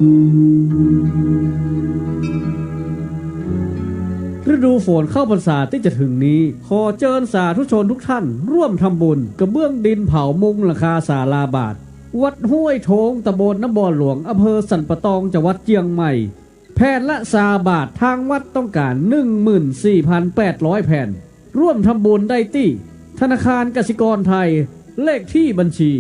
ฤดูฝนเข้าพรรษาที่จะถึงนี้ขอเชิญสาธุชนทุกท่านร่วมทำบุญกระเบื้องดินเผามุงหลังคาศาลาบาทวัดห้วยโถงตำบลน้ำบ่อหลวงอำเภอสันปะตองจังหวัดเชียงใหม่แผ่นละ3 บาททางวัดต้องการ 14,800 แผ่นร่วมทำบุญได้ที่ธนาคารกสิกรไทยเลขที่บัญชี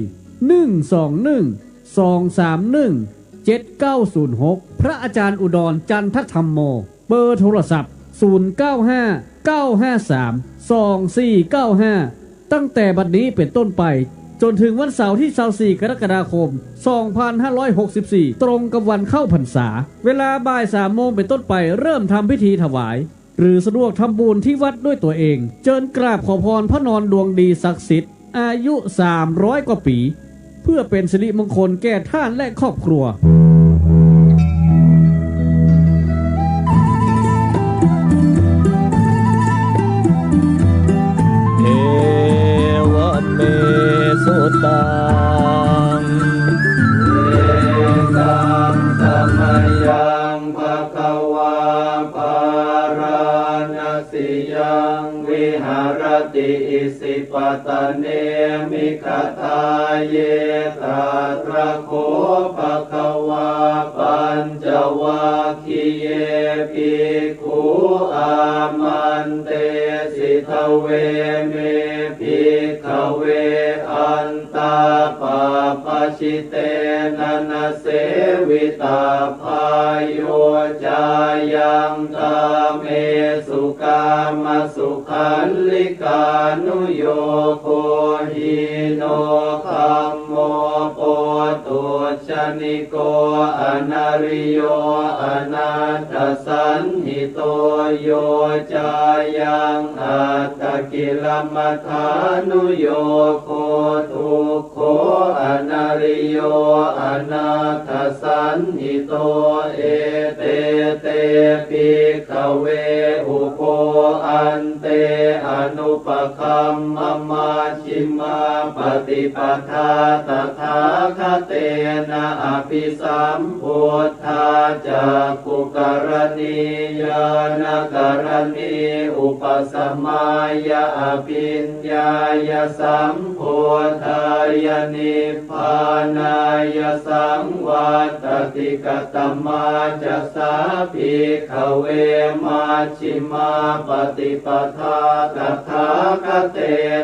121-231-7906พระอาจารย์อุดรจันทธรรมโมเบอร์โทรศัพท์0959532495ตั้งแต่บัดนี้เป็นต้นไปจนถึงวันเสาร์ที่24 กรกฎาคม 2564ตรงกับวันเข้าพรรษาเวลาบ่าย 3 โมงเป็นต้นไปเริ่มทำพิธีถวายหรือสะดวกทำบุญที่วัดด้วยตัวเองเชิญกราบขอพรพระนอนดวงดีศักดิ์สิทธิ์อายุ300 กว่าปีเพื่อเป็นสิริมงคลแก่ท่านและครอบครัวเมสุตังเอกังสมยังภคะวาปาราณสิยังวิหารติอิสิปตเนมิคทาเยตาตระโคภคะวาปัญจวัคคีเยภิกขุอามันเตสิทเวเมภิกขเวอันตาปาปชิเตนะนะเสวิตาภายโยจายังตาเมสุกามสุขันลิกานุโยโคหิโนคัมโมโปตุชนิโกอนาริโยอนาตสันหิโตโยจายังอัตตกิลมัฏฐานุโยโคทุกโขอนาริโยอนาตสันหิโตเอเตเตภิกขเวอุโคอันเตอนุปคัมมมาชิมาปฏิปทาตถาคเตนะอภิสัมพุทธาจักขุกรณียานกรณีอุปสมัยอภิญญายสัมพุทธายนิพพานายสังวัตติกตมาจะสาภิกขเวมาชิมาปฏิปทาตถาคเต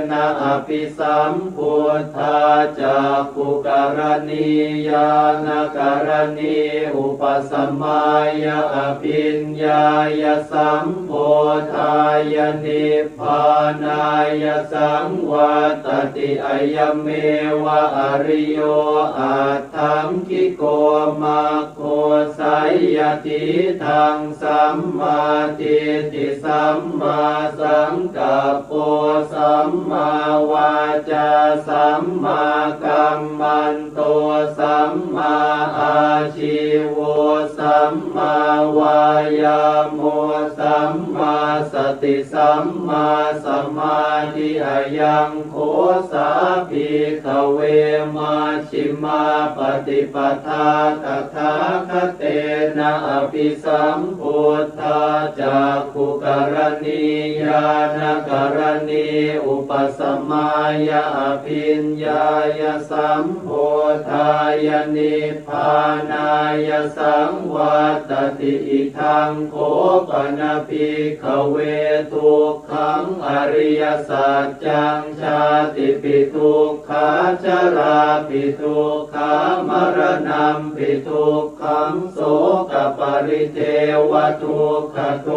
นะอภิสัมพุทธาจักขุกรณียานกรณีอุปสมัยอภิญญายสัมพุทธายนิพพานายสังวัตติอายเมวะอริโยอัตถังคิโกมาโคสัยยติทังสัมมาทิฏฐิสัมมาสังกัปโปสัมมาวาจาสัมมากัมมันโตสัมมาอาชีโวสัมมาวายาโมสัมมาสติสัมมาสมาธิอายังโคสาภิกขเวมาชิมาปฏิปทาตถาคเตนะอภิสัมพุทธาจักขุกรณียานกรณีอุปสมัยอภิญญายสัมพุทธายนิพพานายสังวัตติอิทังโคปนะภิกขเวทุกขังอริยสัจจังชาติปิทุกขาชราปิทุกขามรณะปิทุกขังโสกปริเทวทุกขโท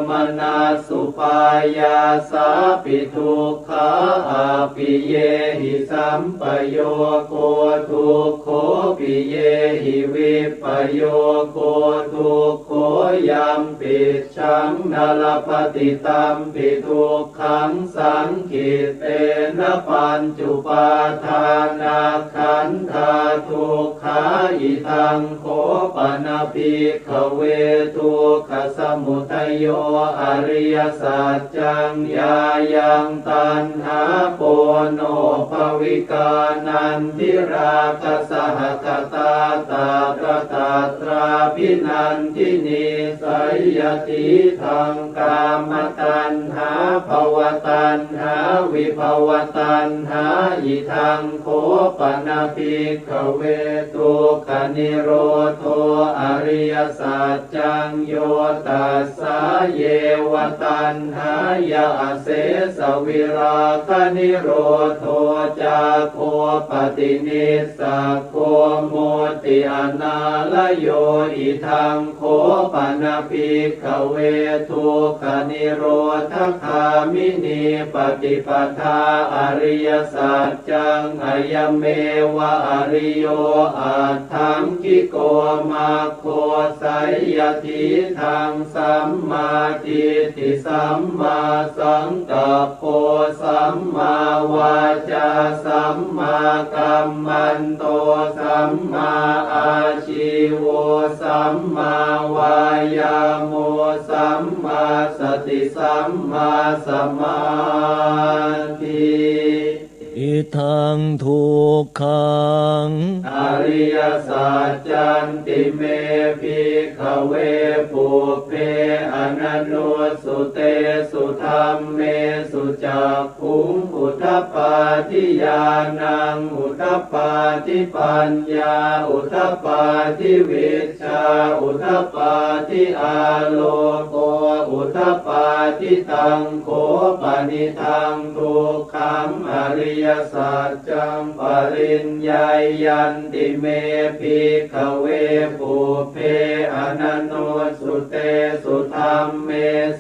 มนัสสุปายาสาปิทุกขาอาปิเยหิสัมปโยโคทุกโขปิเยหิวิปโยโคทุกโขยัมปิชังนลป ติตัมปิทุกขังสังขิตเตนะปัญจุปาทานาขันธาทุกขาอิทังโคปนะภิกขเวทุกขสมุทัยโยอริยสัจจังญายังตัณหาโปโนภวิกานันทิราคะสหคตาตาตระตาตราภินันทินิสัยยติทังกามตัณหาภวตัณหาวิภวตัณหาอิทังโคปนะภิกขเวทุกขนิโรโธอริยสัจจังโยตัสสะเยวตัณหายาเสสวิราคนิโรโธจาโคปฏินิสสะโคโมติอนาลโยอิทังโคปนะภิกขเวทุกขนิโรธคามินีปฏิปทาอริยสัจจังอายเมวะอริโยอัตถังกิโกมาโคสัยยติทังสัมมาทิฏฐิสัมมาสังกัปโปสัมมาวาจาสัมมากัมมันโตสัมมาอาชีโวสัมมาวายาโมสัมมาสติสัมมาสมาธิอิทังทุกขังอริยสัจจันติเมภิกขเวปุเพอนันโนสุเตสุธรรมเมสุจักขุงอุทปปาทิญาณังอุทปปาทิปัญญาอุทปปาทิวิชชาอุทปปาทิอาโลโกอุทปปาทิตังโคปนิทังทุกขังอริยสัจจังปริญญายันติเมภิกขเวปุเพอนันโนสุเตสุธรรมเม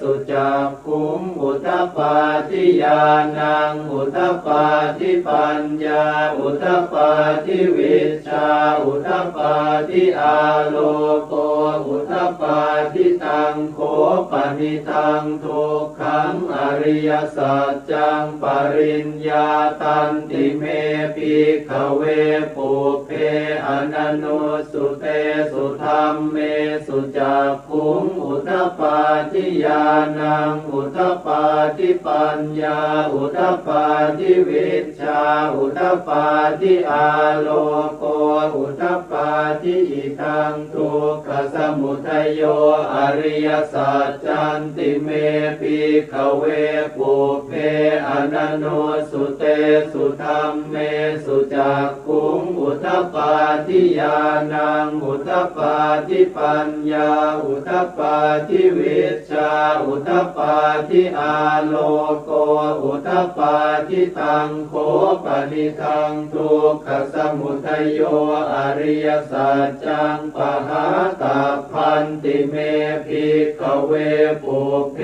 สุจักขุงอุทปปาทิญาณังอุทปปาทิปัญญาอุทปปาทิวิชชาอุทปปาทิอาโลโกอุทปปาทิตังโคปนิทังทุกขังอริยสัจจังปริญญาตันติเมภิกขเวปุเพอนันโนสุเตสุธรรมเมสุจักขุงอุทปปาทิญาณังอุทปปาทิปัญญาอุทปปาทิวิชชาอุทปปาทิอาโลโกอุทปปาทิอิทังทุกขสมุทัยโยอริยสัจจันติเมภิกขเวปุเพอนันโนสุเตสุธรรมเมสุจักขุงอุทปปาทิญาณังอุทปปาทิปัญญาอุทปปาทิวิชชาอุทปปาทิอาโลโกอุทปปาทิตังโคปนิทังทุกขสมุทัยโยอริยสัจจังปหาตัพพันติเมภิกขเวปุเพ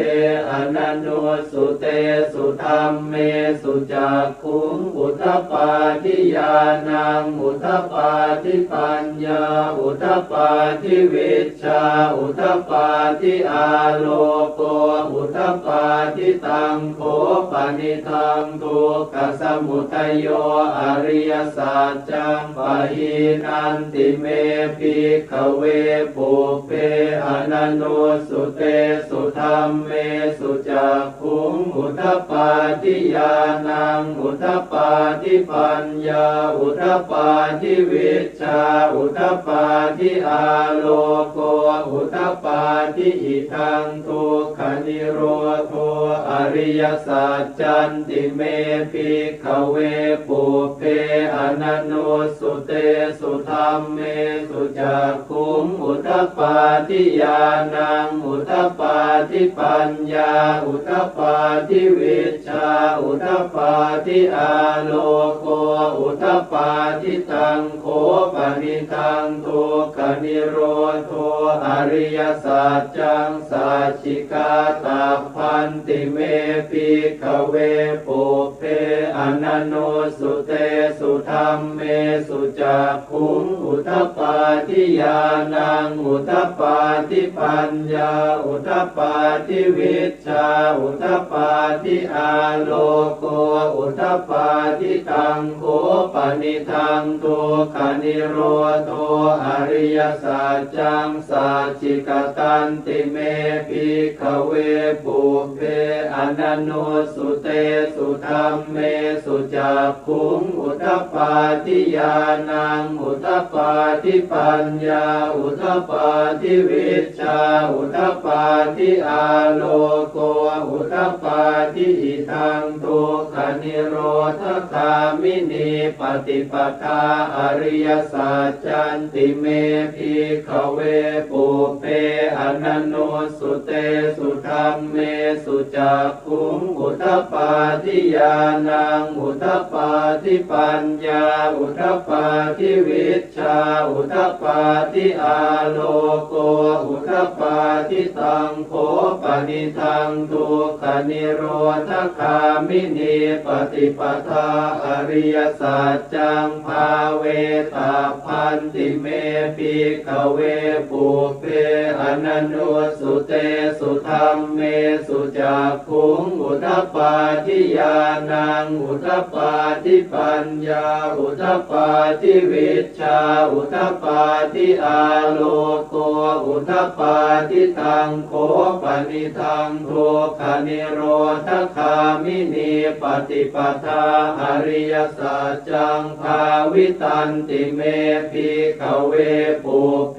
อนันโนสุเตสุธรรมเมสุจักขุงอุทปปาทิญาณังอุทปปาทิปัญญาอุทปปาทิวิชชาอุทปปาทิอาโลโกอุทปปาทิตังโคปนิทังทุกขสมุทัยโยอริยสัจจังปหินันติเมภิกขเวปุเพอนันโนสุเตสุธรรมเมสุจักขุงอุทปปาทิญาณังอุทปปาทิปัญญาอุทปปาทิวิชชาอุทปปาทิอาโลโกอุทปปาทิอิทังทุกขนิโรโธอริยสัจจันติเมภิกขเวปุเพอนันโนสุเตสุธรรมเมสุจักขุงอุทปปาทิญาณังอุทปปาทิปัญญาอุทปปาทิวิชชาอุทปปาทิอาโลโกอุทปปาทิตังโคปนิทังทุกขนิโรโธอริยสัจจังสัจฉิกาตัพพันติเมภิกขเวปุเพอนันโนสุเตสุธรรมเมสุจักขุงอุ อุทปปาทิญาณังอุทปปาทิปัญญาอุทปปาทิวิชชาอุทปปาทิอาโลโกอุทปปาทิตังโฆปนิทังทุกขนิโรธอริยสัจจังสัจจิกตันติเมภิกขเวปุเพอนันโนสุเตสุธัมเมสุจักขุงอุทธปาทิญาณังอุทธปาทิปัญญาอุทธปาทิวิชชาอุทธปาทิอาโลโกอุทธปาทิอิทังทุกขนิโรธคามินีปฏิปทาอริยสัจจันติเมภิกขเวปุเพอนันโนสุเตสุธัมเมสุจักขุงอุทธปาทิญาณังอุทธปาทิปัญญาอุทธปาทิวิชชาอุทธปาทิอาโลโกอุทธปาทิตังโฆปนิทังทุกขนิโรธคามินีปฏิปทาอริยสัจจังภาเวตาพันติเมภิกขเวปุเพอนันโนสุเตสุธัมเมสุจักขุงอุทธปาทิญาณังอุทธปาทิปัญญาอุทธปาทิวิชชาอุทธปาทิอาโลโกอุทธปาทิตังโฆปนิทังทุกขนิโรธคามินีปฏิปทาอริยสัจจังภาวิตันติเมภิกขเวปุเพ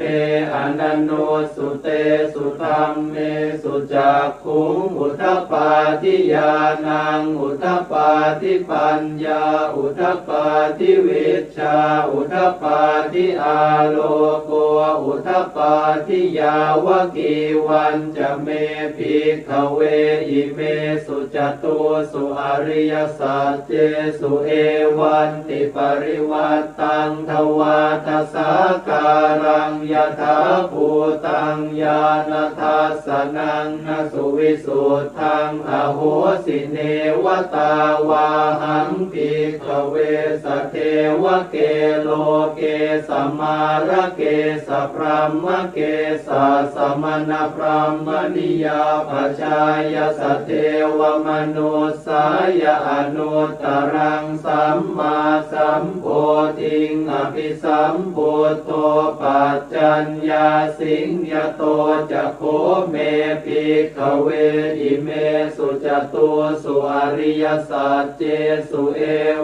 อนันโนสุเตสุธัมเมสุจักขุงอุทธปาทิญาณังอุทธปาทิปัญญาอุทธปาทิวิชชาอุทธปาทิอาโลโกอุทธปาทิยาวกีวันจะเมภิกขเวอิเมสุจตุสุอริยสัจเจสุเอวันติปริวัตตังทวาทสาการังยถาภูตังญาณทัสสนังนสุวิสุทธังอโหสิเนวตาวาหังภิกขเวสเทวเกโลเกสมาระเกสพรหมเกสสมณพรหมนิยาปชายสเทวมนุสายอนุตตรังสัมมาสัมโพธิงอภิสัมพุทโธปัจจัญญาสิงยโตจะโคเมภิกขเวอิเมสุจตุสุอริยสัจเจสุเอ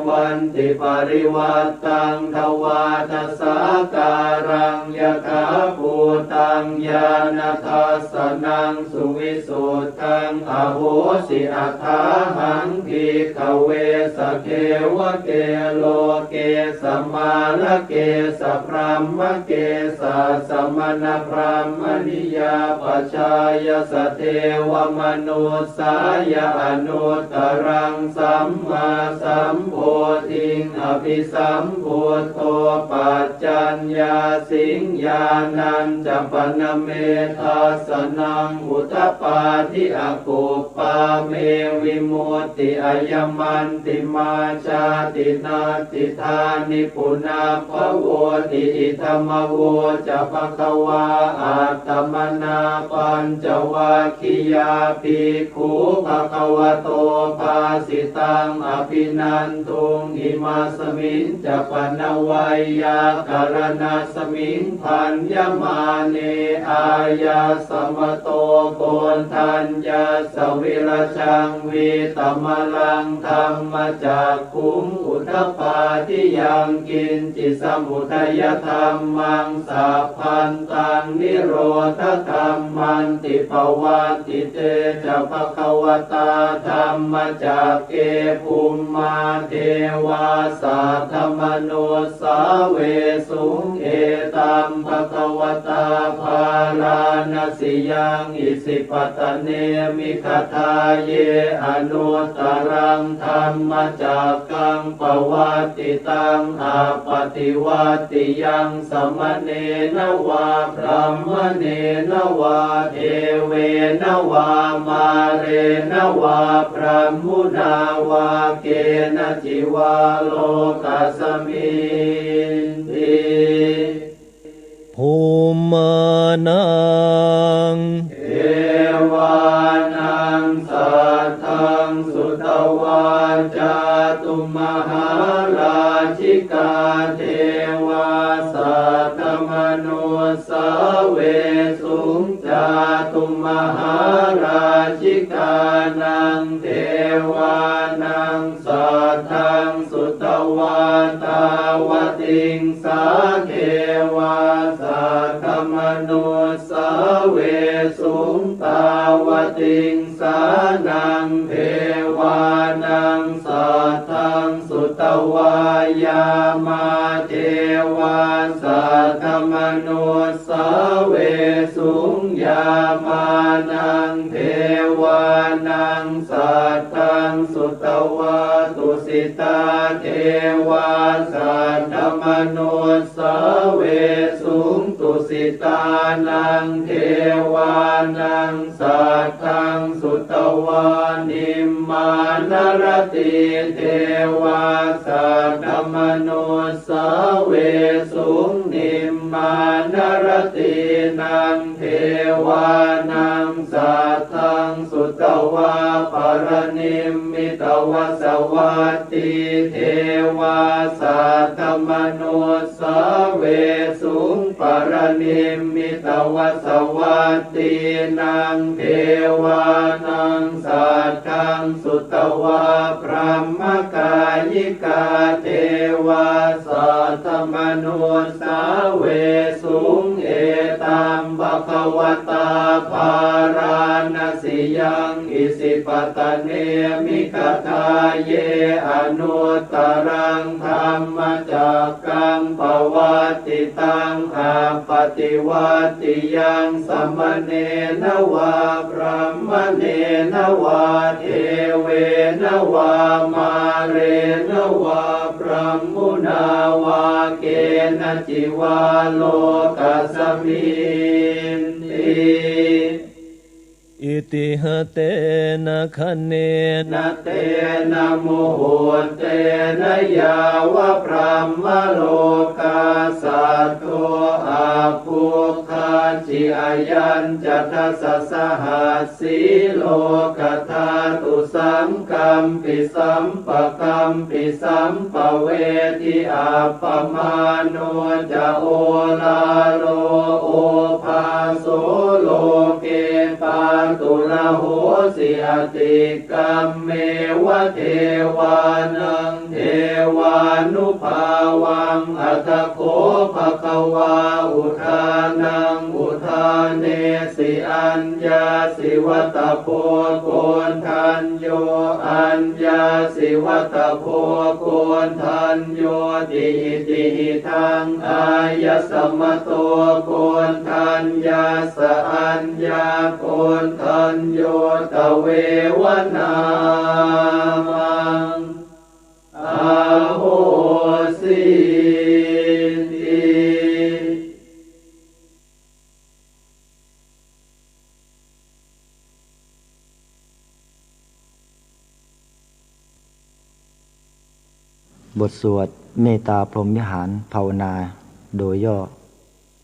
วันติปริวัตตังทวาทสาการังยถาภูตังญาณทัสสนังสุวิสุทธังอโหสิอัฏฐาหังภิกขเวสเทวเกโลเกสมาระเกสพรหมเกสสมณพรหมนิยาปชายสเทวมนุสายอนุตตรังสัมมาสัมโพธิงอภิสัมพุทโธปัจจัญญาสิงญาณัญจปนเมทัสสนังอุทธปาทิอกุปปาเมวิมุตติอายมันติมาชาตินาติธานิปุนาภโวติอิธรรมโวจะภควาอัตตมนาปัญจวัคคียาภิกขุภควโตภาสิตังอภินันทุงอิมาสมิงจะปนวัยยาการณาสมิงพันยมาเนอายาสมโตโกนทัญญาสวิรชังวิตมลังธรรมจากขุงอุทธปาทิยังกินจิสมุทัยธรรมังสัพพันตังนิโรธธรรมันติภวันติเตจะภควตาธรรมจากเกภูมิมาเทวาสัทธมโนสาเวสุงเอตัมภควตาภาราณสิยังอิสิปตเนมิคทาเยอนุตตรังธรรมจากกังปวัตติตังอาปฏิวัติยังสมเนนวาพรหมเนนวาเอเวนวามาเรนวาพรหมุนาวาเกณจิวาโลกัสสมินติ ภูมานังเอวานังสัทธังสุตวาจาตุมหาราชิกาเทวาสัตตมโนสาเวสุงจาตุมหาราชิกานังเทวานังสัทธังสุตวาตาวติงสาเทวาสัตตมโนสาเวสุงตาวติงสานังเทวานังสัทธังสุตวายามาเทวาสัตตมโนสาเวสุงยามานังเทวานังสัทธังสุตวาตุสิตาเทวาสัตตมโนสาเวสุงตุสิตานังเทวานังสัทธังสุตวานิมมานรติเทวาสัตตมโนสาเวสุงนิมมานรตินังเทวานังสัทธังสุตวาปรนิมมิตวสวัตติเทวาสัตตมโนสาเวสุงปรนิมมิตวสวัตตินังเทวานังสัทธังสุตวาพระมกายิกาเทวาสัตตมโนสาเวสุงเอตัมภควตาภาราณสิยังอิสิปตเนมิกทาเยอนุตตรังธรรมจักกังปวัตติตังอาปฏิวัติยังสัมมเนนวาพระมเนนวาเทเวนวามาเรนวาพระมุนาวาเกณจิวาโลกัสสมินติอิติหเตนะคะเนนะเตนะโมโหเตนะยาวะพระมโลกาสัตโตอาภูคาจิอายัญจัตสสหัสสีโลกธาตุสังกัมปิสัมปะกัมปิสัมปะเวทิอาปมาโนจะโอลาโลโอภาโสโลเกปาตุระโหสิอติกัมเมวะเทวานังเทวานุภาวังอัตโคภควาอุทานังอุทานเนสิอัญญาสิวัตโพโกนทันโยอัญญาสิวัตโพโกนทันโยติติทังอายสมโตโกนทันยาสอัญญาโกนทันโยตเววนามังอาโหสิติบทสวดเมตตาพรหมวิหารภาวนาโดยย่อ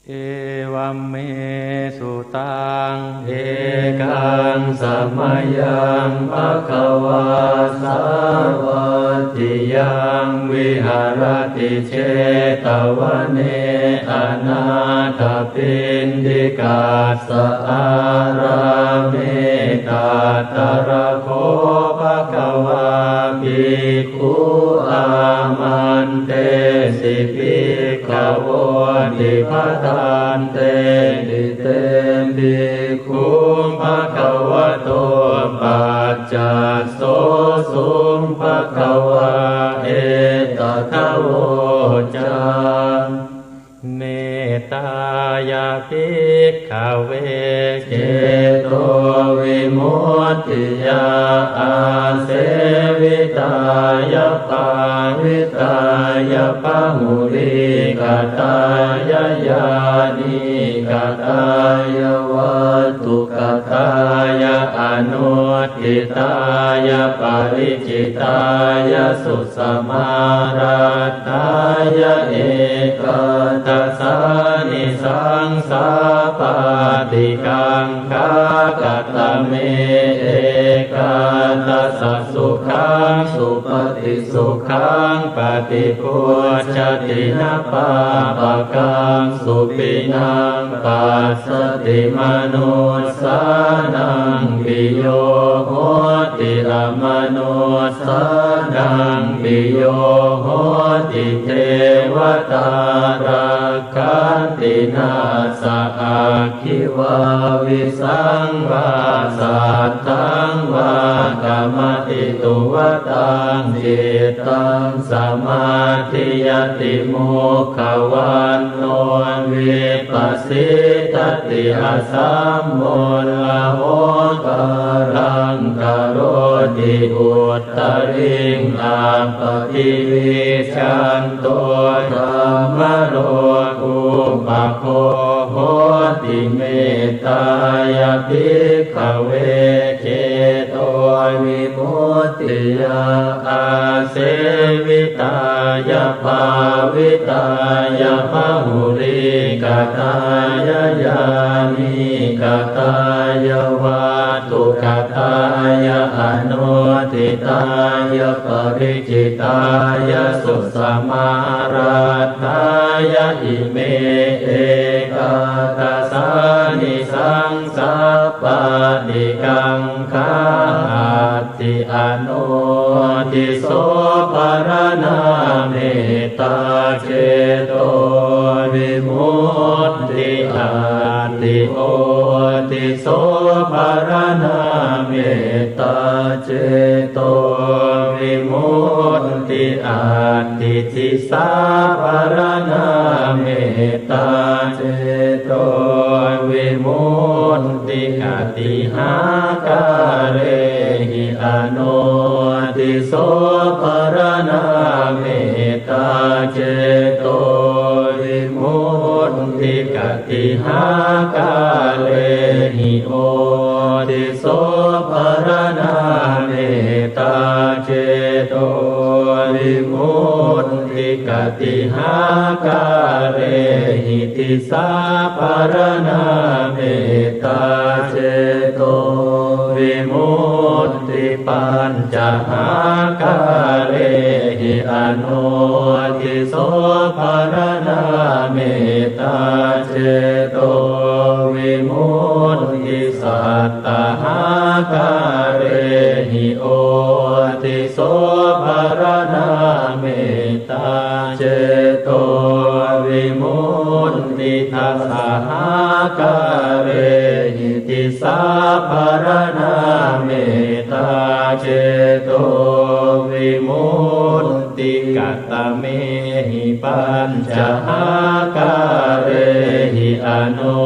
เอวัมเมสุตังเอกังสัมมายังภควาสาวัตติยังวิหารติเชตวเนอนาถปิณฑิกาสอาราเมตตระโคภควาภิกขุอามันเตสิภิกขโวติภทานเตติเตภิกขุภควโตปัจจัสโสสุงภควาเอตทะโวจาเมตตายาภิกขเวเจโตวิมุตติยาอาเสวิตายปาวิตายปะมุริกตายญาณิกตายวัตถุกตายอนุ ติตายะปริจิตายะสุสมาราตายะเอกตัสสานิสังสาปาติกังคากตเมเอกตัสสะสุขังสุปฏิสุขังปฏิพุชฌตินะปาปะกังสุปินังปัสสติมนุสสานังปิโยโหติละมนุสสานังปิโยโหติเทวตารักขันตินาสอาคิวาวิสังวาสัตตังวากรรมติตุวตังจิตตังสมาธิยติมุขวันโนวิปัสสิทติอาสัมโมละโหกังกโรติอุตตริงอาปฏิวิชันโตธรรมโลกุปโคโหติเมตตายาภิกขเวเจโตวิมุตติยาอาเสวิตายาภาวิตายาภหุริกตายายามิกตายาวาตุกตายาอนุทิตายาปริจิตายาสุสมาราตายาอิเมเอกตัสสานิสังสาปาติกังคาติอนุทิโสภรณาเมตตาเจโตวิมุตติอาติโอติโสภรณาเมตตาเจโตวิมุตติอาติทิสาภรณาเมตตาเจโตวิมุตติกติหากาเรหิอนุติโสภรณาเมตตาเจโตวิมุตติกติหากาเรหิโอติโสภรณาเมตตาเจโตวิมุตติกติหากาเรหิติสาภรณาเมตตาเจโตวิมุตติปัญจหากาเรหิอนุทิโสภรณาเมตตาเจโตวิมุตติสัตตหากาเรหิโอติโสภรณาเมตตาเจโตวิมุตติทัสสะหากาเรหิติสาภรณาเมตตาเจโตวิมุตติกัตตเมหิปัญจหากาเรหิอนุ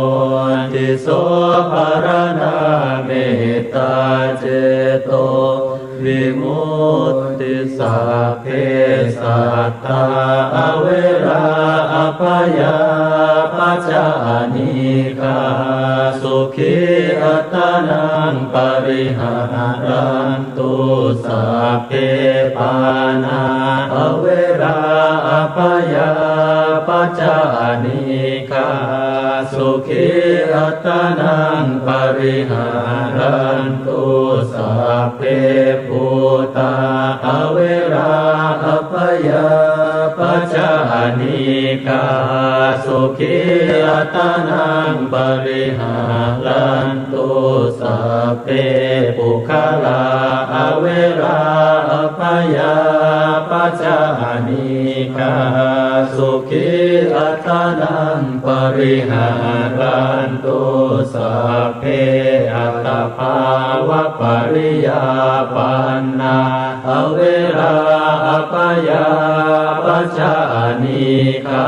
ทิโสภรณาเมตตาเจโตวิมุตติสัพเพสัตตาอเวราอภยาปัจจานิกาสุขีอัตตานังปริหารันตุสัพเพปานาอเวราอภยาปัจจานิกาสุขีอัตตานังปริหารันตุสัพเพปุตตาอเวราอภยาปัจจานิกาสุขีอัตตานังปริหารันตุสัพเพปุคลาอเวราอภยาปัจจานิกาสุขีอัตตานังปริหารันตุสัพเพอัตตภาวะปริยาปันนาอเวราอภยาปัจจานิกา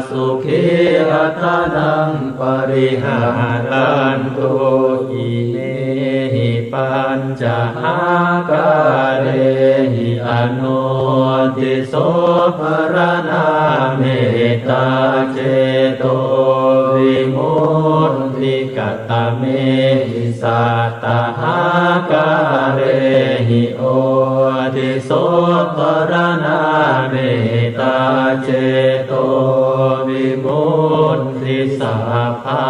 สุขีอัตตานังปริหารันตุอิเมหิปัญจหากาเรหิอนุทิโสภรณาเมตตาเจโตวิ มุตติกัตตเมหิสัตตหากาเรหิโอติโสปรณาเมตตาเจโตวิมุตติสัพพา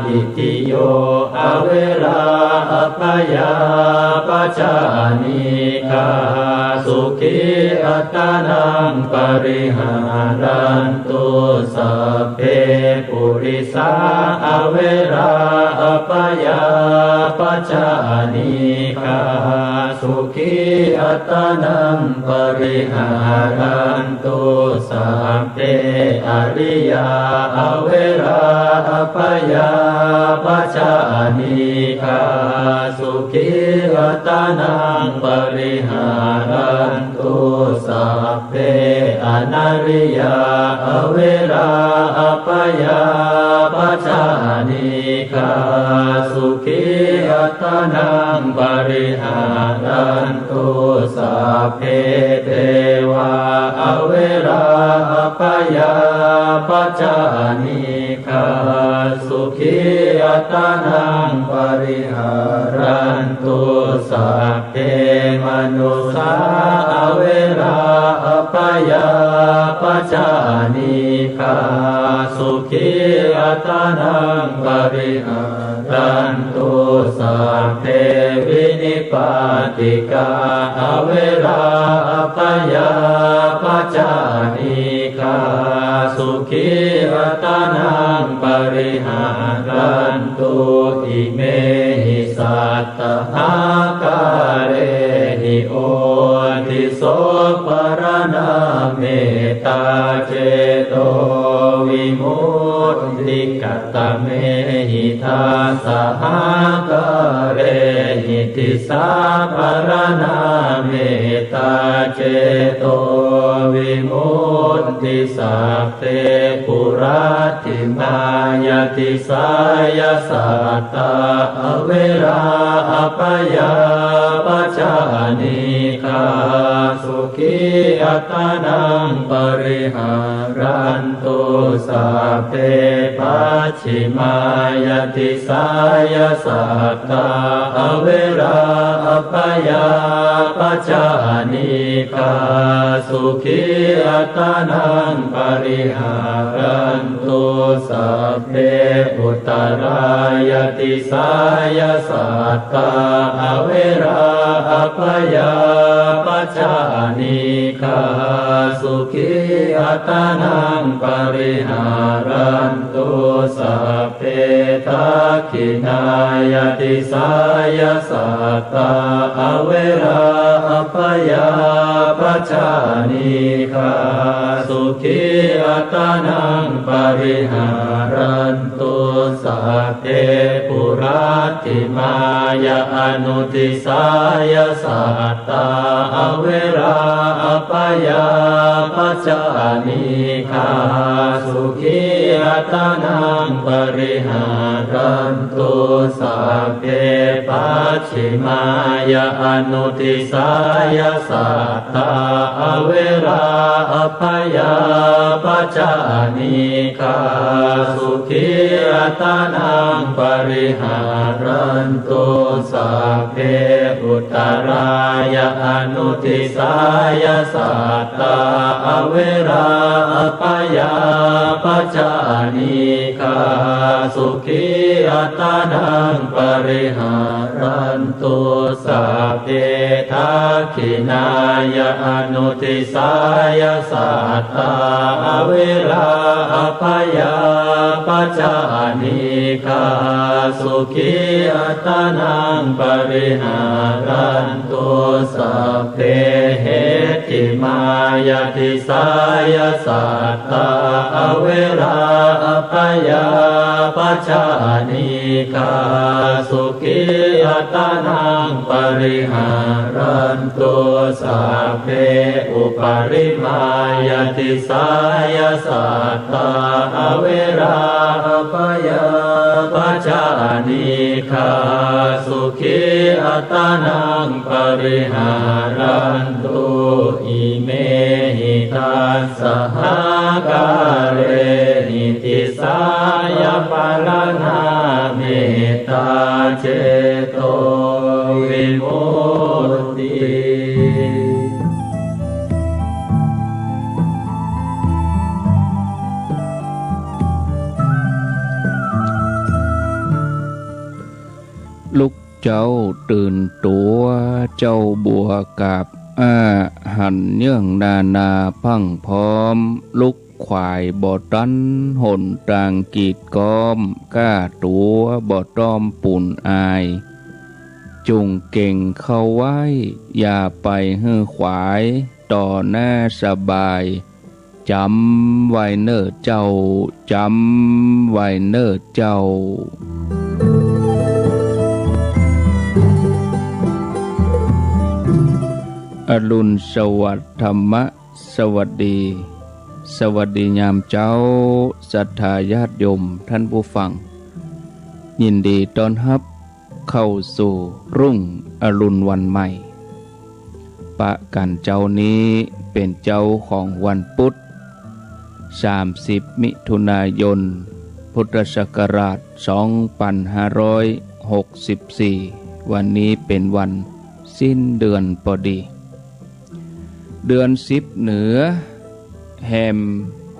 อิติโยอเวราอัปปยาปัจจานิกาสุขีอัตตานังปริหารันตุสัพเพปุริสาอเวราอัปปยาปัจจานิกาสุขีอัตตานังปริหารันตุสัพเพอริยาอเวราอัปปยาปัจจานิกาสุขีอัตตานังปริหารันตุสัพเพอนาริยาอเวราอัปปยาปัจจานิกาสุขีอัตตานังปริหารันตุสัพเพเทวาอเวราอัปปยาปัจจานิกาสุขีอัตตานังปริหารันตุสัพเพมนุสาอเวราอัปปยาปัจจานิกาสุขีอัตตานังปริหารันตุสัพเพวินิปาติกาอเวราอัปปยาปัจจานิกาสุขีอัตตานังปริหารันตุอิเมหิสัตตหากาเรหิโอติโสปรณาเมตตาเจโตวิมุตติกัตตเมหิทาสหากาเรหิติสาปรณาเมตตาเจโตวิมุตติสัพเพปุราติมายติสายสัตตาอเวราอัปปยาปัจจานิกาสุขีอัตตานังปริหารันตุสัพเพปัจฉิมายติสายสัตตาอเวราอัปปยาปัจจานิกาสุขีอัตตานังปริหารันตุสัพเพอุตตรายติสายสัตตาอเวราอัปปยาปัจจานิกาสุขีอัตตานังปริหารันตุสัพเพทักขินายติสายสัตตาอเวราอัปปยาปัจจานิกาสุขีอัตตานังปริหารันตุสัพเพปุราติมายาอนุติสายสัตตาอเวราอัปปยาปัจจานิกาสุขีอัตตานังปริหารันตุสัพเพปัจฉิมายาอนุติสายสัตตาอเวราอัปปยาปัจจานิกาสุขีอัตตานังปริหารันตุสัพเพอุตตรายาอนุติสายสัตตาอเวราอัปปยาปัจจานิกาสุขีอัตตานังปริหารันตุสัพเพทักขินายาอนุติสายสัตตาอเวราอัปปยาปัจจานิกาสุขีอัตตานังปริหารันตุสัพเพเหติมายติสายสัตตาอเวราอัปปยาปัจจานิกาสุขีอัตตานังปริหารันตุสัพเพอุปริมายติสายสัตตาอเวราอัปปยาปัจจานิกาสุขีอัตตานังปริหารันตุอิเมหิทัสสหกาเรหิติ สายปาลนาเมตตาเจโตวิมุตติลุกเจ้าตื่นตัวเจ้าบัวกับหันเนื่องนาพังพร้อมลุกควายบ่อตันหนตางกีดก้อมก้าตัวบ่อต้อมปุ่นอายจุงเก่งเข้าไว้อย่าไปฮื้อขวายต่อหน้าสบายจำไว้เน้อเจ้าจำไว้เน้อเจ้าอรุณสวัสดิ์ธรรมะสวัสดีสวัสดียามเจ้าศรัทธาญาติโยมท่านผู้ฟังยินดีต้อนรับเข้าสู่รุ่งอรุณวันใหม่ปะกันเจ้านี้เป็นเจ้าของวันพุธ30 มิถุนายนพุทธศักราช2564วันนี้เป็นวันสิ้นเดือนพอดีเดือน10เหนือแฮม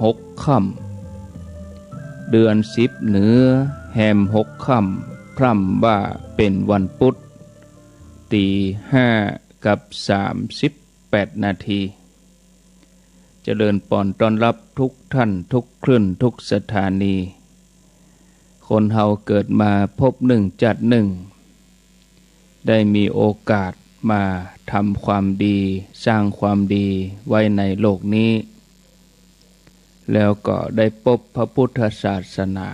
6ค่ำเดือน10เหนือแฮม6ค่ำพร่ำว่าเป็นวันพุธตี5:38 นาทีเจริญปอนต้อนรับทุกท่านทุกคลื่นทุกสถานีคนเฮาเกิดมาพบหนึ่งจัดหนึ่งได้มีโอกาสมาทำความดีสร้างความดีไว้ในโลกนี้แล้วก็ได้พบพระพุทธศาสนา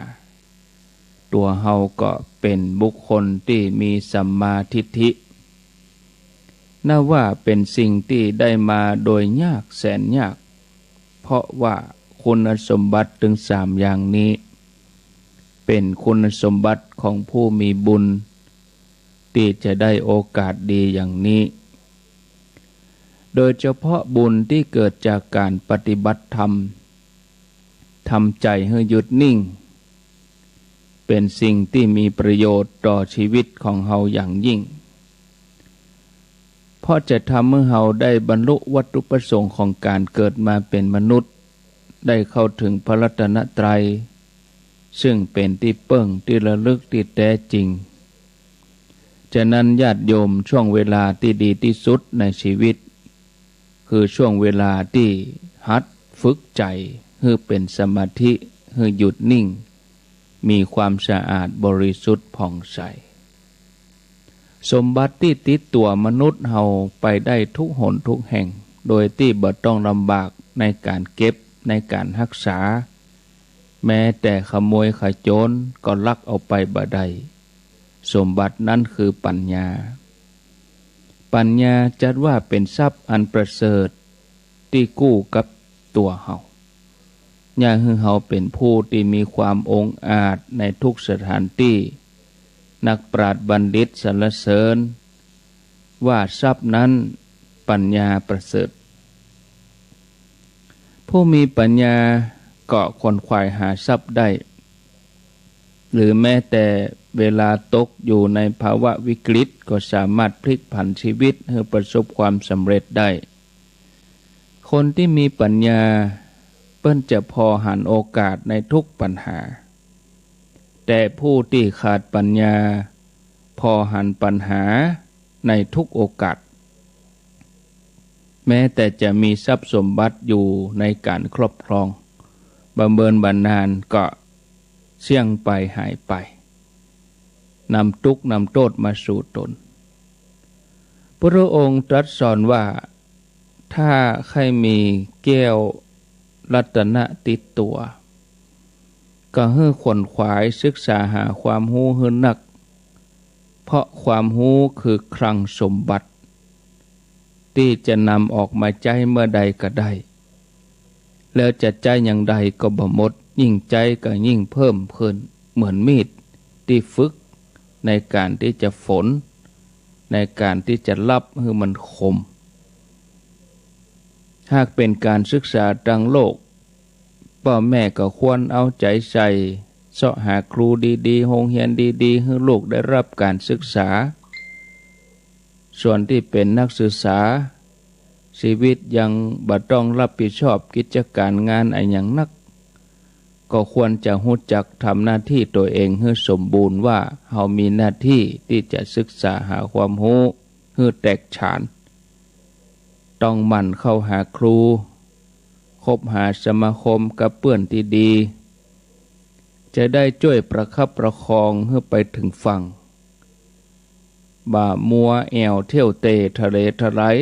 ตัวเฮาก็เป็นบุคคลที่มีสัมมาทิฏฐิน่าว่าเป็นสิ่งที่ได้มาโดยยากแสนยากเพราะว่าคุณสมบัติถึง3อย่างนี้เป็นคุณสมบัติของผู้มีบุญที่จะได้โอกาสดีอย่างนี้โดยเฉพาะบุญที่เกิดจากการปฏิบัติธรรมทำใจให้หยุดนิ่งเป็นสิ่งที่มีประโยชน์ต่อชีวิตของเฮาอย่างยิ่งเพราะจะทำให้เฮาได้บรรลุวัตถุประสงค์ของการเกิดมาเป็นมนุษย์ได้เข้าถึงพระรัตนตรัยซึ่งเป็นที่เปิ้งที่ระลึกที่แท้จริงฉะนั้นญาติโยมช่วงเวลาที่ดีที่สุดในชีวิตคือช่วงเวลาที่หัดฝึกใจให้เป็นสมาธิให้หยุดนิ่งมีความสะอาดบริสุทธิ์ผ่องใสสมบัติที่ติดตัวมนุษย์เฮาไปได้ทุกหนทุกแห่งโดยที่บ่ต้องลำบากในการเก็บในการรักษาแม้แต่ขโมยขโจรก็ลักเอาไปบ่ได้สมบัตินั้นคือปัญญาปัญญาจัดว่าเป็นทรัพย์อันประเสริฐที่กู้กับตัวเฮาอย่าให้เฮาเป็นผู้ที่มีความองอาจในทุกสถานที่นักปราชญ์บัณฑิตสรรเสริญว่าทรัพย์นั้นปัญญาประเสริฐผู้มีปัญญาก็ขวนขวายหาทรัพย์ได้หรือแม้แต่เวลาตกอยู่ในภาวะวิกฤตก็สามารถพลิกผันชีวิตให้ประสบความสำเร็จได้คนที่มีปัญญาเปิ้นจะพอหันโอกาสในทุกปัญหาแต่ผู้ที่ขาดปัญญาพอหันปัญหาในทุกโอกาสแม้แต่จะมีทรัพย์สมบัติอยู่ในการครอบครองบำเพ็ญบรรณาก็เสี่ยงไปหายไปนำทุกข์นำโทษมาสู่ตนพระองค์ตรัสสอนว่าถ้าใครมีแก้วรัตนะติดตัวก็ให้ขวนขวายศึกษาหาความรู้ให้นักเพราะความรู้คือคลังสมบัติที่จะนำออกมาใจเมื่อใดก็ได้แล้วจะใจอย่างใดก็บ่หมดยิ่งใจก็ยิ่งเพิ่มขึ้นเหมือนมีดที่ฝึกในการที่จะฝนในการที่จะลับให้มันคมหากเป็นการศึกษาทางโลก พ่อแม่ก็ควรเอาใจใส่เสาะหาครูดีๆโรงเรียนดีๆให้ลูกได้รับการศึกษาส่วนที่เป็นนักศึกษาชีวิตยังบ่ต้องรับผิดชอบกิจการงานอะไรอย่างนักก็ควรจะรู้จักทำหน้าที่ตัวเองให้สมบูรณ์ว่าเฮามีหน้าที่ที่จะศึกษาหาความรู้ให้แตกฉานต้องหมั่นเข้าหาครูคบหาสมาคมกับเพื่อนที่ดีจะได้ช่วยประคับประคองให้ไปถึงฝั่งบ่ามัวแอวเที่ยวเตะทะเลทลาย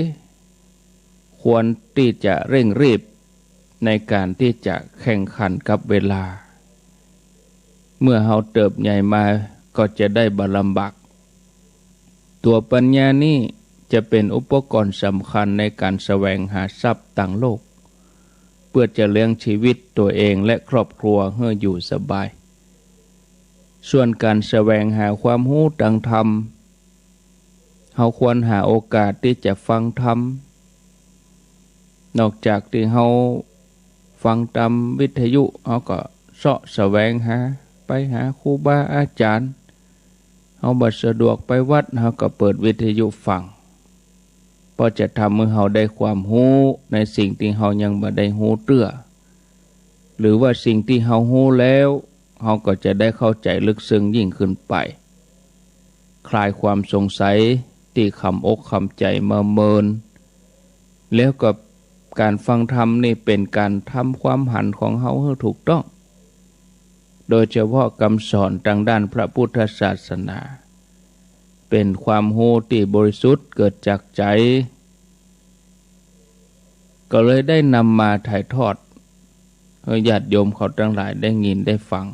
ควรที่จะเร่งรีบในการที่จะแข่งขันกับเวลาเมื่อเฮาเติบใหญ่มาก็จะได้บ่ลำบากตัวปัญญานี้จะเป็นอุปกรณ์สำคัญในการแสวงหาทรัพย์ต่างโลกเพื่อจะเลี้ยงชีวิตตัวเองและครอบครัวให้อยู่สบายส่วนการแสวงหาความรู้ทางธรรมเฮาควรหาโอกาสที่จะฟังธรรมนอกจากที่เฮาฟังตามวิทยุเฮาก็เสาะแสวงหาไปหาครูบาอาจารย์เฮาบ่สะดวกไปวัดเฮาก็เปิดวิทยุฟังเพราะจะทำให้เฮาได้ความรู้ในสิ่งที่เฮายังบ่ได้รู้เตื้อหรือว่าสิ่งที่เฮารู้แล้วเฮาก็จะได้เข้าใจลึกซึ้งยิ่งขึ้นไปคลายความสงสัยที่คำอกคำใจเมินแล้วก็การฟังธรรมนี่เป็นการทำความหันของเฮาให้ถูกต้องโดยเฉพาะคำสอนทางด้านพระพุทธศาสนาเป็นความรู้ที่บริสุทธิ์เกิดจากใจก็เลยได้นำมาถ่ายทอดให้ญาติโยมเขาทั้งหลายได้ยินได้ฟัง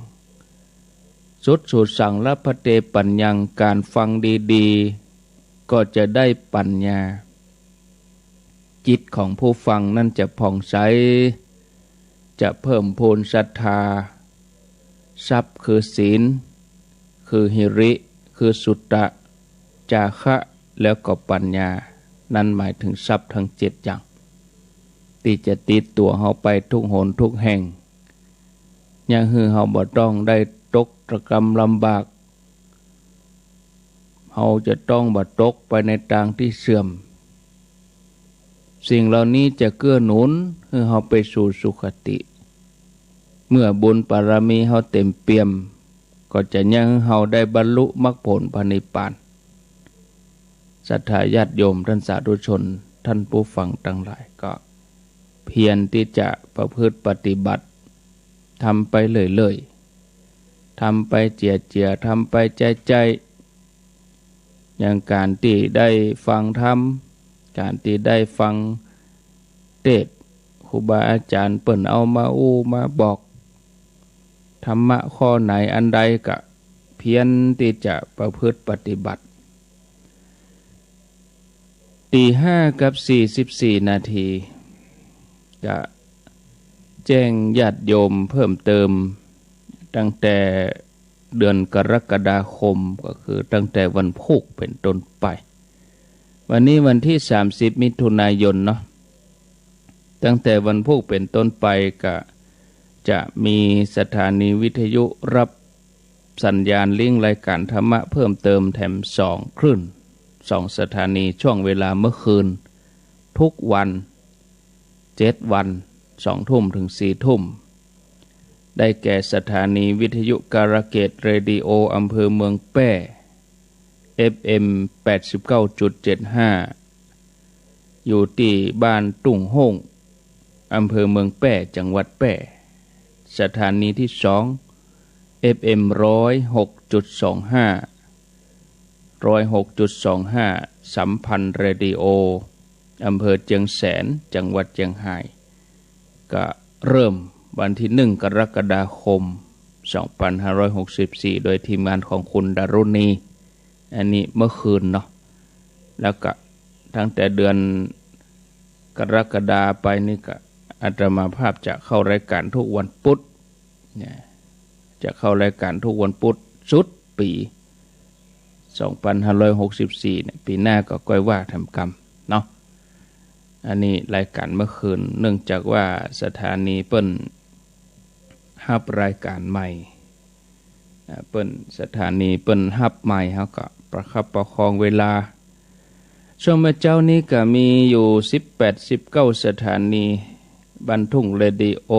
สุดสังละพะเตปัญญังการฟังดีๆก็จะได้ปัญญาจิตของผู้ฟังนั่นจะผ่องใสจะเพิ่มพูนศรัทธาทรัพย์คือศีลคือหิริคือสุตตะจาคะแล้วก็ปัญญานั่นหมายถึงทรัพย์ทั้งเจ็ดอย่างที่จะติดตัวเฮาไปทุกหนทุกแห่งอย่างคือเฮาบ่ต้องได้ตกตะกรรมลำบากเฮาจะต้องบ่ตกไปในทางที่เสื่อมสิ่งเหล่านี้จะเกื้อหนุนให้เฮาไปสู่สุคติเมื่อบุญบารมีเฮาเต็มเปี่ยมก็จะยังเฮาได้บรรลุมรรคผลพระนิพพานศรัทธาญาติโยมท่านสาธุชนท่านผู้ฟังทั้งหลายก็เพียรที่จะประพฤติปฏิบัติทำไปเรื่อยๆทำไปเจียทำไปใจอย่างการที่ได้ฟังธรรมการที่ได้ฟังเทศน์ครูบาอาจารย์เปิ่นเอามามาบอกธรรมะข้อไหนอันใดก็เพียรที่จะประพฤติปฏิบัติ5:44 นาทีจะแจ้งญาติโยมเพิ่มเติมตั้งแต่เดือนกรกฎาคมก็คือตั้งแต่วันพุธเป็นต้นไปวันนี้วันที่30 มิถุนายนเนาะตั้งแต่วันพุธเป็นต้นไปก็จะมีสถานีวิทยุรับสัญญาณลิงก์รายการธรรมะเพิ่มเติมแถม2คลื่น2สถานีช่วงเวลาเมื่อคืนทุกวัน7 วัน2 ทุ่มถึง4 ทุ่มได้แก่สถานีวิทยุการะเกดเรดิโออำเภอเมืองแป้ FM 89.75 อยู่ที่บ้านตุ่งโฮ่งอำเภอเมืองแป้จังหวัดแป้สถานีที่2 FM 106.25 สัมพันธ์เรดิโออำเภอเจียงแสนจังหวัดเจียงไฮ้ก็เริ่มวันที่1 กรกฎาคม 2564 โดยทีมงานของคุณดารุณีอันนี้เมื่อคืนเนาะแล้วก็ตั้งแต่เดือนกรกฎาไปนี่ก็อาตมาภาพจะเข้ารายการทุกวันพุธเนี่ยจะเข้ารายการทุกวันพุธสุดปี 2564 เนี่ยปีหน้าก็ก้อยว่าทำกรรมเนาะอันนี้รายการเมื่อคืนเนื่องจากว่าสถานีเปิ้น ฮับรายการใหม่เปิ้นสถานีเปิ้นฮับใหม่เขาก็ประคับประคองเวลาช่วงเมื่อเจ้านี้ก็มีอยู่18-19สถานีบรรทุกเรดิโอ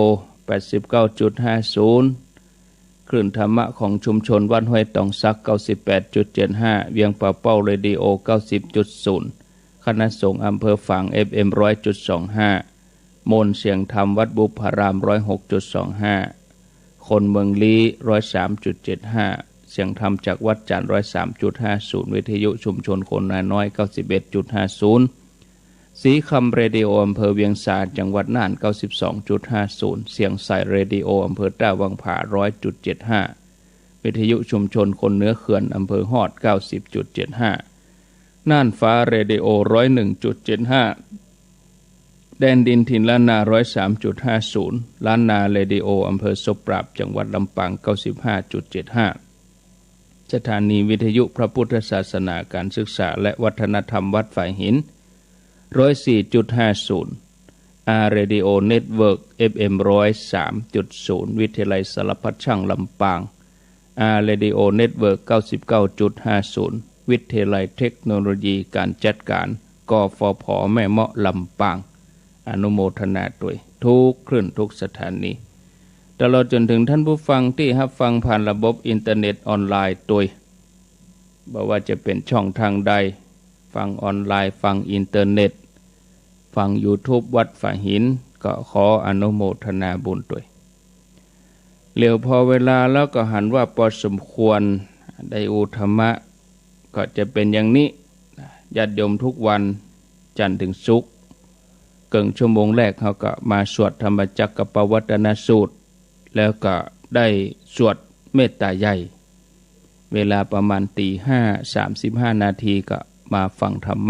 89.50 คลื่นธรรมะของชุมชนวัดห้วยตองซัก 98.75 เวียงป่าเป้าเรดิโอ 90.0 คณะสงฆ์อำเภอฝาง FM 100.25 มนเสียงธรรมวัดบุพาราม 106.25 คนเมืองลี้ 103.75 เสียงธรรมจากวัดจันทร์ 103.50 วิทยุชุมชนคนนาน้อย 91.50 สีคำเรดิโออำเภอเวียงสาจังหวัดน่าน 92.50 เสียงใสเรดิโออำเภอต้าวังผา 100.75 วิทยุชุมชนคนเหนือเขื่อนอำเภอฮอด 90.75 น่านฟ้าเรดิโอ 101.75 แดนดินถิ่นล้านนา 103.50 ล้านนาเรดิโออำเภอศพปราบจังหวัดลำปาง 95.75 สถานีวิทยุพระพุทธศาสนาการศึกษาและวัฒนธรรมวัดฝ่ายหิน 104.50 อาร์เรดิโอเน็ตเวิร์ก FM 103.0 วิทยาลัยสารพัดช่างลำปางอาร์เรดิโอเน็ตเวิร์ก 99.50 วิทยาลัยเทคโนโลยีการจัดการกฟผ.แม่เมาะลำปางอนุโมทนาด้วยทุกคลื่นทุกสถานีตลอดจนถึงท่านผู้ฟังที่รับฟังผ่านระบบอินเทอร์เน็ตออนไลน์ด้วยบ่ว่าจะเป็นช่องทางใดฟังออนไลน์ฟังอินเทอร์เน็ตฟัง YouTube วัดฝ่ายหินก็ขออนุโมทนาบุญด้วยเหลียวพอเวลาแล้วก็หันว่าพอสมควรได้อุธรรมะก็จะเป็นอย่างนี้ญาติโยมทุกวันจันทร์ถึงศุกร์เกินชั่วโมงแรกเขาก็มาสวดธรรมจักรปวัตนสูตรแล้วก็ได้สวดเมตตาใหญ่เวลาประมาณ 5:35 นาทีก็มาฟังธรร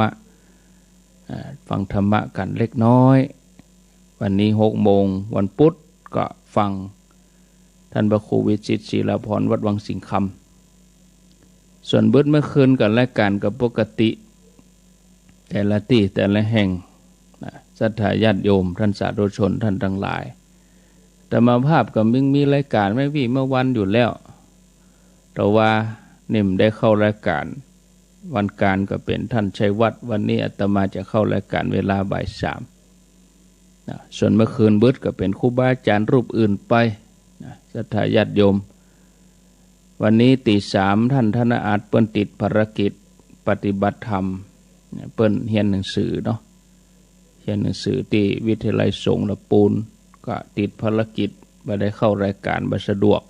มะกันเล็กน้อยวันนี้ 6 โมงวันพุธก็ฟังท่านพระครูวิจิตรศิลาภรณ์วัดวังสิงห์คำส่วนเบิดเมื่อคืนกันและการกับปกติแต่ละที่แต่ละแห่งศรัทธาญาติโยมท่านสาธุชนท่านทั้งหลายแต่มาภาพก็มีรายการไม่พี่เมื่อวันอยู่แล้วแต่ว่านิ่มได้เข้ารายการวันการก็เป็นท่านชัยวัฒน์วันนี้อาตมาจะเข้ารายการเวลาบ่าย 3ส่วนเมื่อคืนเบิดก็เป็นครูบาอาจารย์รูปอื่นไปศรัทธาญาติโยมวันนี้ตี 3ท่านธนอาจเปิ้นติดภารกิจปฏิบัติธรรมเปิ้นเรียนหนังสือเนาะเรียนหนังสือที่วิทยาลัยสงฆ์ละปูนก็ติดภารกิจบ่ได้เข้ารายการบ่สะดวก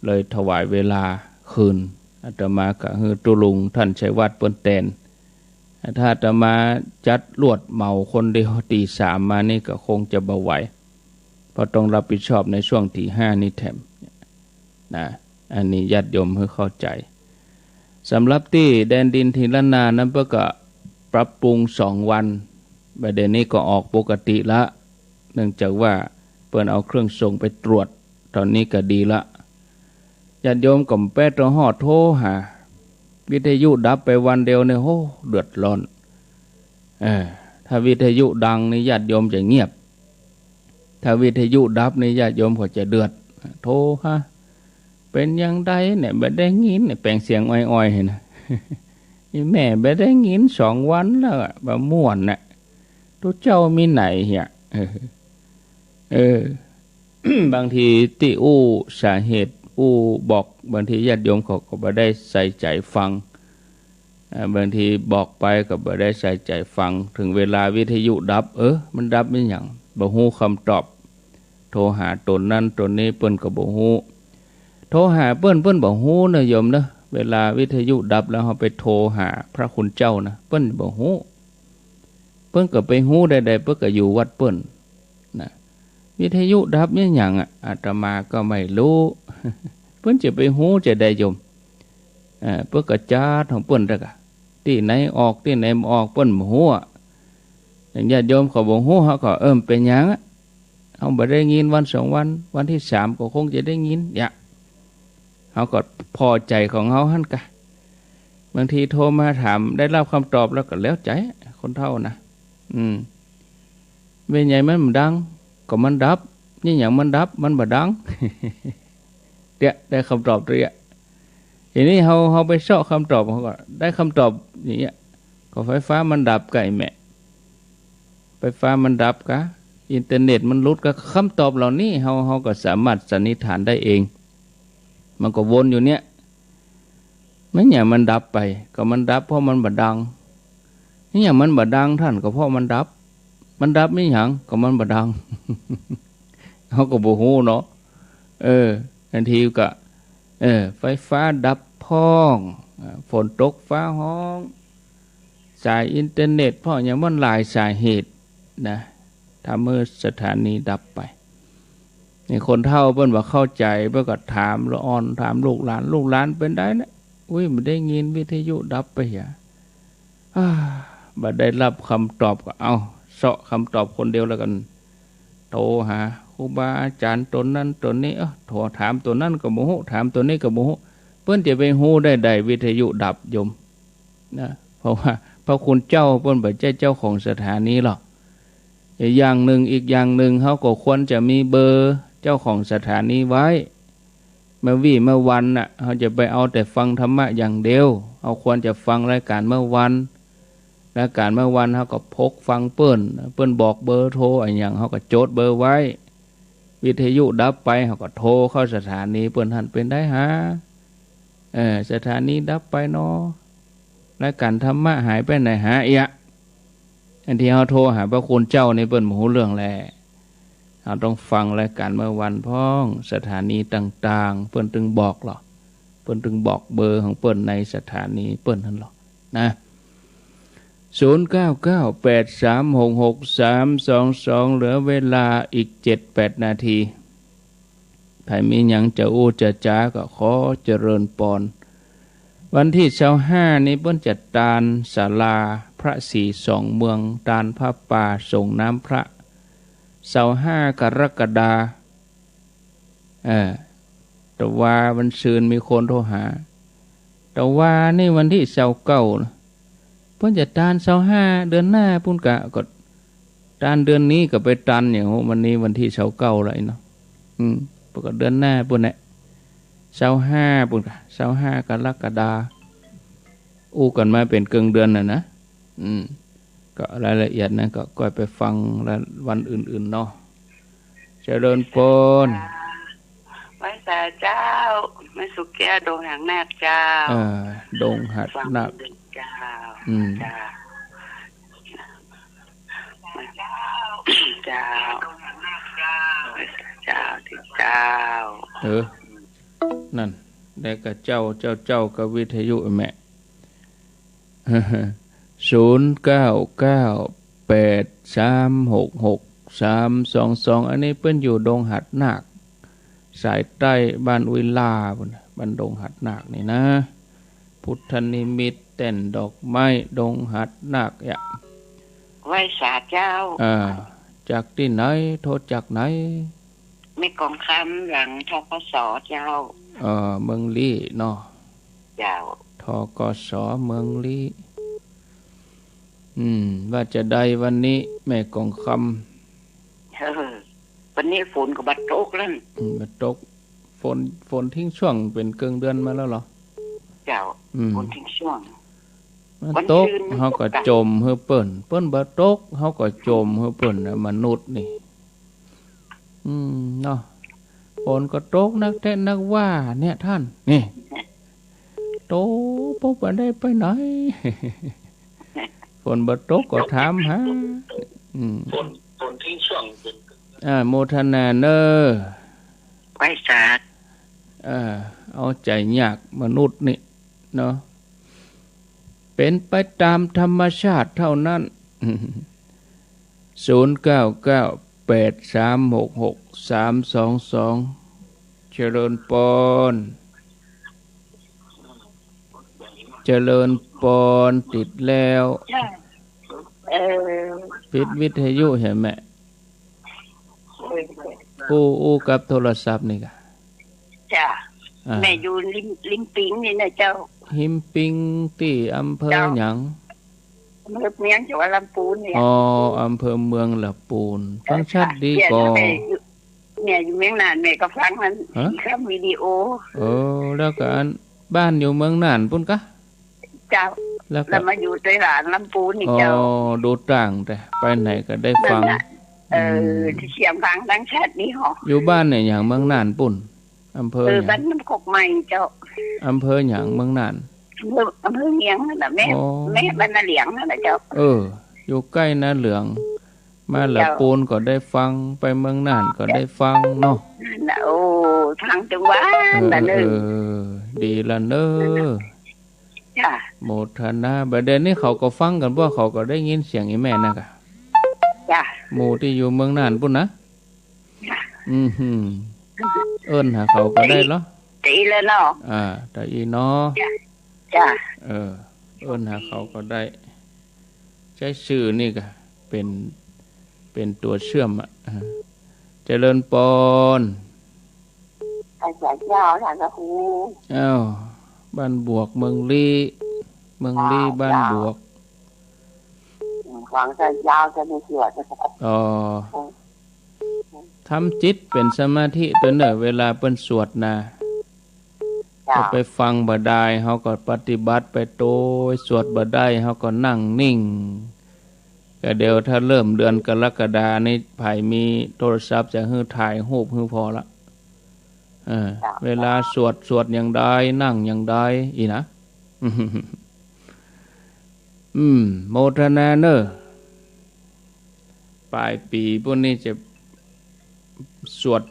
เลยถวายเวลาคืนอาตมาก็คือตุลุงท่านชัยวัฒน์เปิ้นแตนถ้าอาตมาจัดลวดเมาคนเดียวตี 3มานี่ก็คงจะบ่ไหวเพราะต้องรับผิดชอบในช่วงตี 5นี่แถมนะอันนี้ญาติโยมให้เข้าใจสำหรับที่แดนดินถิ่นล้านนานั้นเพื่อก็ปรับปรุง2 วันประเด็นนี้ก็ออกปกติละเนื่องจากว่าเปิ้นเอาเครื่องส่งไปตรวจตอนนี้ก็ดีละญาติโยมก็แปดฮอดโทรหาวิทยุดับไปวันเดียวเนี่ยโหเดือดร้อนถ้าวิทยุดังนี่ญาติโยมจะเงียบถ้าวิทยุดับนี่ญาติโยมก็จะเดือดโทรฮะเป็นยังไงเนี่ยบ่ได้ยินเนี่ยแปลงเสียงอ้อยๆเห็นนะนี่แม่บ่ได้ยิน2 วันแล้วบ่ม่วนน่ะทุกเจ้ามีไหนเหี้ยบางทีที่สาเหตุบอกบางทีญาติโยมเขาก็บ่ได้ใส่ใจฟังบางทีบอกไปก็บ่ได้ใส่ใจฟังถึงเวลาวิทยุดับมันดับเป็นหยังบ่ฮู้คำตอบโทรหาตนนั้นตนนี้เปิ้นก็บ่ฮู้โทรหาเปิ้นบ่ฮู้นะโยมนะเวลาวิทยุดับแล้วเฮาไปโทรหาพระคุณเจ้านะเปิ้นบ่ฮู้เปิ้นก็ไปฮู้ใดๆเปิ้นก็อยู่วัดเปิ้นนะวิทยุดับเป็นหยังอาตมาก็ไม่รู้เพิ่นจะไปฮู้จะได้โยมเพิ่นก็จัดของเพิ่นซะกะที่ไหนออกที่ไหนบ่ออกเพิ่นบ่ฮู้ญาติโยมเขาบ่ฮู้เฮาก็เป็นหยังเฮาบ่ได้ยินวัน2 วันวันที่3ก็คงจะได้ยินเฮาก็พอใจของเฮาหั่นกะบางทีโทรมาถามได้รับคำตอบแล้วก็แล้วใจคนเฒ่านะเป็นใหญ่มันดังก็มันดับ นี่อย่างมันดับมันบ่ดัง เดี๋ยวได้คำตอบตัวเนี้ยทีนี้เขาไปเสาะคำตอบเขาก็ได้คำตอบอย่างเงี้ยก็ไฟฟ้ามันดับไก่แม่ไฟฟ้ามันดับกะอินเทอร์เน็ตมันรุดก็คำตอบเหล่านี้เขาก็สามารถสันนิษฐานได้เองมันก็วนอยู่เนี้ยไม่อย่างมันดับไปก็มันดับเพราะมันบ่ดังนี่อย่างมันบ่ดังท่านก็เพราะมันดับไม่หยังก็มันบ่ดัง เขาก็บ่ฮู้เนาะทันทีก็ไฟฟ้าดับพ้องฝนตกฟ้าห้องสายอินเทอร์เน็ตเพราะอย่างมันหลายสาเหตุนะทำให้สถานีดับไปนี่คนเฒ่าเพิ่นว่าเข้าใจเพิ่นก็ถามละอ่อนถามลูกหลานเป็นได้นะอุ้ยบ่ได้ยินวิทยุดับไปหรอบ่ได้รับคำตอบก็เอาเสาะคำตอบคนเดียวแล้วกันโทรหาครูบาอาจารย์ตนนั้นตนนี้โทรถามตัวนั้นก็บ่ฮู้ถามตัวนี้ก็บ่ฮู้เพิ่นจะไปฮู้ได้วิทยุดับโยมนะเพราะว่าพระคุณเจ้าเพิ่นบ่ใช่เจ้าของสถานีหรอกอีกอย่างหนึ่งเฮาก็ควรจะมีเบอร์เจ้าของสถานีไว้เมื่อวันน่ะเฮาจะไปเอาแต่ฟังธรรมะอย่างเดียวเอาควรจะฟังรายการเมื่อวันรายการเมื่อวันเฮาก็พกฟังเปิ้นบอกเบอร์โทรอะไรอย่างเฮาก็จดเบอร์ไว้วิทยุดับไปเฮาก็โทรเข้าสถานีเปิ้นหันเป็นได้หาสถานีดับไปเนาะรายการธรรมะหายไปไหนหาอีกอันที่เฮาโทรหาพระคุณเจ้านี่เปิ้นบ่ฮู้เรื่องแลเราต้องฟังรายการเมื่อวันพ้องสถานีต่างๆเปิ้นถึงบอกหรอเปิ้นถึงบอกเบอร์ของเปิ้นในสถานีเปิ้นนั่นหรอนะ0998366322เหลือเวลาอีก 7-8 นาทีใครมีหยังจะอู้จะจ้าก็ขอเจริญปอนวันที่25นี้เปิ้นจัดตานศาลาพระศรีสองเมืองตานพระป่าส่งน้ำพระ25กรกฎาแต่ว่าวันซืนมีคนโทรหาแต่ว่านี่วันที่29เพิ่นจะตาน25เดือนหน้าพุ่นกะก็ตานเดือนนี้ก็ไปตันอย่างวันนี้วันที่29แล้วเนาะปกติเดือนหน้าพุ่นแหละ25พุ่นกะ25กรกฎาอู้กันมาเป็นเกิงเดือนน่ะนะก็รายละเอียดนะก็ค่อยไปฟังวันอื่นๆเนาะเจริญพรไว้สาเจ้าไม่สุกแก้ดงหางนาคเจ้าดงหัดนาคเจ้าเจ้าที่เจ้านั่นได้กับเจ้ากับวิทยุแม่0998366322อันนี้เพิ่นอยู่ดงหัดนาคสายใต้บ้านอุยลาบ้านดงหัดนาคนี่นะพุทธนิมิตเต้นดอกไม้ดงหัดนาคไหว้สาเจ้าจากที่ไหนโทรจากไหนไม่กองคำหลังทกสเจ้าเมืองลี้เนาะเจ้าทกสเมืองลี้ว่าจะได้วันนี้แม่กองคำวันนี้ฝนก็บัดตกแล้วบัดตกฝนทิ้งช่วงเป็นเกิงเดือนมาแล้วเหรอเจ้าฝนทิ้งช่วงมันตกเขาก็จมเฮเปิ้นบัดตกเขาก็จมเฮเปิ้นมนุษย์นี่เนาะฝนก็ตกนักแต่นักว่าเนี่ยท่านนี่โตพบได้ไปไหนฝนบัดตกก็ถามหาฝนทิ้งช่วงโมทนาเนอไว้สาเอาใจยากมนุษย์นี่เนาะเป็นไปตามธรรมชาติเท่านั้น0998366322เจริญปอนติดแล้วปิดวิทยุเห็นไหมอู้กับโทรศัพท์นี่กะจ้ะแม่อยู่ลิมปิงนี่นะเจ้าหิมปิงที่อำเภอหยังเมืองจังหวัดลำพูนเนี่ยอำเภอเมืองลำพูนฟังชัดดีก่อ เนี่ยอยู่เมืองน่านแม่ก็ฟังมันครับวิดีโอแล้วก็บ้านอยู่เมืองน่านพุ่นกะเจ้าแล้วมาอยู่ในหลานลำพูนนี่เจ้าดูต่างแต่ไปไหนก็ได้ฟังที่เสียงฟังทั้งชาตินี้หรออยู่บ้านเนี่ยอย่างเมืองน่านปุ่นอำเภอบ้านน้ำกกใหม่เจ้าอำเภออย่างเมืองน่านอำเภอเลียงนั่นแหละแม่บ้านนาเหลียงนั่นแหละเจ้าอยู่ใกล้นาเหลืองมาละปูนก็ได้ฟังไปเมืองน่านก็ได้ฟังเนาะโอ้ทางจังหวัดละเนอดีละเนอจ้ะโมทนาบัดเดี๋ยวนี้เขาก็ฟังกันว่าเขาก็ได้ยินเสียงอีแม่นะกะจ้ะหมู่ที่อยู่เมืองน่านปุ่นนะเอิ้นหาเขาก็ได้เหรอตีเลยเนาะแต่อีเนาะจ้ะเอิ้นหาเขาก็ได้ใช้ชื่อนี่ก็เป็นตัวเชื่อมเจริญปอนอาจารย์เจ้าท่านพระครูบ้านบวกเมืองลี่บ้านบวกฟังจะยาวจะมีเสียทำจิตเป็นสมาธิตัวเนอเวลาเป็นสวดนะก็ไปฟังบ่ได้เขาก็ปฏิบัติไปโตยสวดบ่ได้เขาก็นั่งนิ่งก็เดี๋ยวถ้าเริ่มเดือนกรกฎาในภายมีโทรศัพท์จะให้ถ่ายรูปให้พอละเวลาสวดอย่างใดนั่งอย่างใดอีนะโมทนาเนอปลายปีพวกนี้จะสวด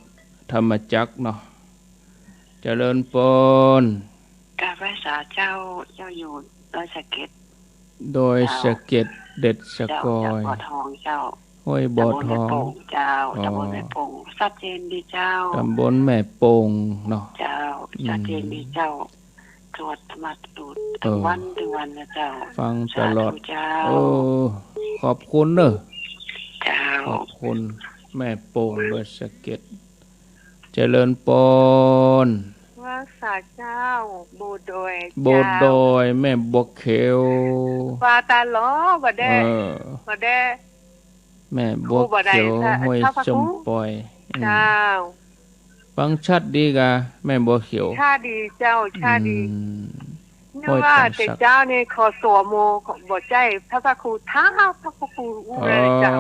ธรรมจักรเนาะเจริญปนกาพระสาเจ้าอยู่โดยสะเก็ดเด็ดสะกอยบ่อทองเจ้าห้วยบ่อทองเจ้าตำบลแม่ปงชัดเจนดีเจ้าตำบลแม่ปงเนาะเจ้าชัดเจนดีเจ้าตรวจมาดูทั้งวันนะเจ้าฟังตลอดขอบคุณเนอะเจ้าขอบคุณแม่ปงเบอร์สะเก็ดเจริญปนว่าสาเจ้าโบโดยแม่บกเขียวปาตาล้อบ่ได้แม่บกเขียวห้วยชมปอยเจ้าฟังชัดดีกะแม่บกเขียวชาดีเจ้าชาดีนี่ว่าแต่เจ้าเนี่ยขอสวโมบ่ใจพระครูท้าพระครูอู้เลยเจ้า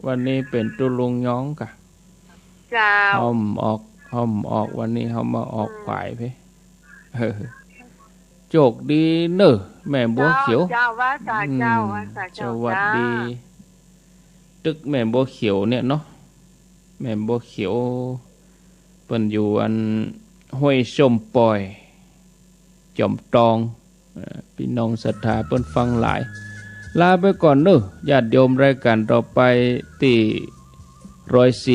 วันนี้เป็นตุลุงย้องกะเจ้าห้อมออกวันนี้เขามาออกฝ่ายพี่โจกดีเนอะแม่บัวเขียวเจ้าว่าเจ้าสวัสดีตึกแม่บัวเขียวเนี่ยเนาะแม่บัวเขียวเปิ้นอยู่อันห้วยชมปอยจอมตองพี่น้องศรัทธาเปิ้นฟังหลายลาไปก่อนเนอะญาติโยมรายการต่อไปที่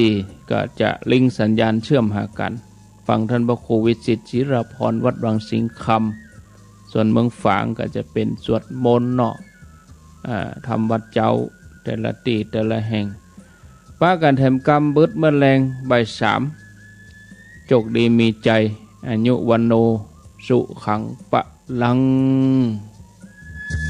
104ก็จะลิงสัญญาณเชื่อมหากันฟังท่านพระครูวิจิตรจิรพรวัดบางสิงคำส่วนเมืองฝางก็จะเป็นสวดมนต์เนาะทำวัดเจ้าแต่ละตีแต่ละแห่งป้ากันแถมกรรมบึดเมื่อแรงบ่าย3โชคดีมีใจอายุวันโนสุขังปะลัง